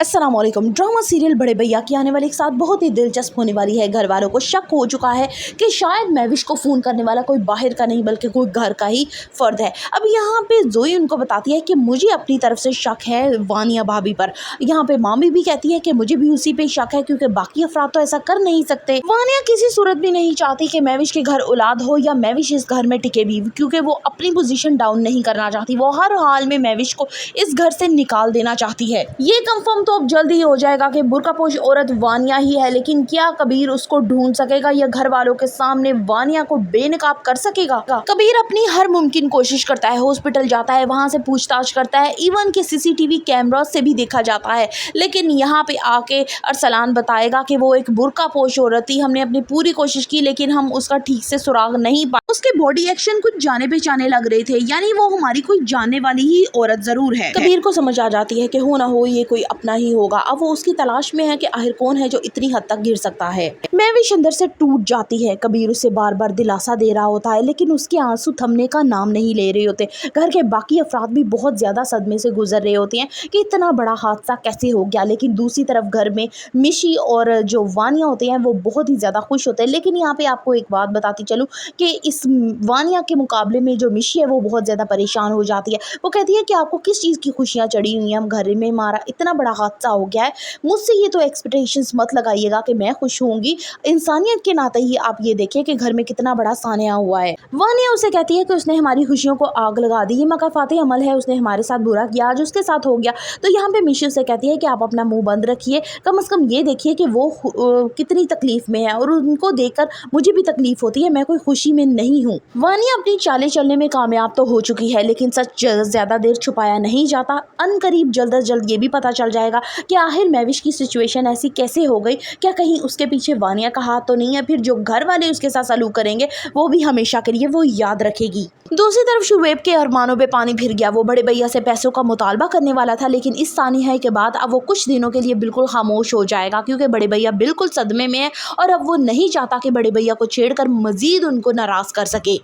अस्सलाम वालेकुम। Drama serial बड़े भैया की आने वाले के साथ बहुत ही दिलचस्प होने वाली है। घर वालों को शक हो चुका है कि शायद महविश को फ़ोन करने वाला कोई बाहर का नहीं बल्कि कोई घर का ही फ़र्द है। अब यहाँ पे ज़ोई उनको बताती है कि मुझे अपनी तरफ से शक है वानिया भाभी पर। यहाँ पे मामी भी कहती है कि मुझे भी उसी पे शक है क्योंकि बाकी अफराद तो ऐसा कर नहीं सकते। वानिया किसी सूरत भी नहीं चाहती कि महविश के घर औलाद हो या महविश इस घर में टिके भी, क्योंकि वो अपनी पोजीशन डाउन नहीं करना चाहती। वो हर हाल में महविश को इस घर से निकाल देना चाहती है। ये कंफर्म तो अब जल्दी ही हो जाएगा कि बुर्कापोश औरत वानिया ही है, लेकिन क्या कबीर उसको ढूंढ सकेगा या घर वालों के सामने वानिया को बेनकाब कर सकेगा? कबीर अपनी हर मुमकिन कोशिश करता है, हॉस्पिटल जाता है, वहां से पूछताछ करता है, इवन के सीसीटीवी कैमरा से भी देखा जाता है, लेकिन यहाँ पे आके अरसलान बताएगा कि वो एक बुर्कापोश औरत थी। हमने अपनी पूरी कोशिश की लेकिन हम उसका ठीक से सुराग नहीं पाए। उसके बॉडी एक्शन कुछ जाने पहचाने लग रहे थे, यानी वो हमारी कोई जानने वाली ही औरत जरूर है। कबीर को समझ आ जाती है कि हो ना हो ये कोई अपना ही होगा। अब वो उसकी तलाश में है कि आखिर कौन है जो इतनी हद तक गिर सकता है। महविश अंदर से टूट जाती है। कबीर उसे बार बार दिलासा दे रहा होता है लेकिन उसके आंसू थमने का नाम नहीं ले रहे होते। घर के बाकी अफराद भी बहुत ज्यादा सदमे से गुजर रहे होते हैं कि इतना बड़ा हादसा कैसे हो गया। लेकिन दूसरी तरफ घर में मिशी और जो वानिया होते हैं वो बहुत ही ज्यादा खुश होते हैं। लेकिन यहाँ पे आपको एक बात बताती चलूं कि इस वानिया के मुकाबले में जो मिशी है वो बहुत ज्यादा परेशान हो जाती है। वो कहती है कि आपको किस चीज की खुशियां चढ़ी हुई हैं, हम घर में हमारा इतना बड़ा हादसा हो गया है, मुझसे ये तो एक्सपेक्टेशंस मत लगाइएगा कि मैं खुश होंगी। इंसानियत के नाते ही आप ये देखिए कि घर में कितना बड़ा सानिया हुआ है। वानिया उसे कहती है कि उसने हमारी खुशियों को आग लगा दी, ये मकाफाते अमल है, उसने हमारे साथ बुरा किया, आज उसके साथ हो गया। तो यहाँ पे मिशी उसे कहती है कि आप अपना मुंह बंद रखिए, कम से कम ये देखिए कि वो कितनी तकलीफ में है और उनको देखकर मुझे भी तकलीफ होती है, मैं कोई खुशी में नहीं हूँ। वानिया अपनी चालें चलने में कामयाब तो हो चुकी है लेकिन सच ज्यादा देर छुपाया नहीं जाता। अनकरीब जल्द अज जल्द ये भी पता चल जाएगा कि आखिर महविश की सिचुएशन ऐसी कैसे हो गई। क्या कहीं उसके पीछे वानिया का हाथ तो नहीं है? फिर जो घर वाले उसके साथ सलूक करेंगे वो भी हमेशा के लिए वो याद रखेगी। दूसरी तरफ शुएब के अरमानों पे पानी फिर गया। वो बड़े भैया से पैसों का मुतालबा करने वाला था लेकिन इस सानिया के बाद अब वो कुछ दिनों के लिए बिल्कुल खामोश हो जाएगा क्योंकि बड़े भैया बिल्कुल सदमे में है और अब वो नहीं चाहता कि बड़े भैया को छेड़कर मजीद उनको नाराज कर सके।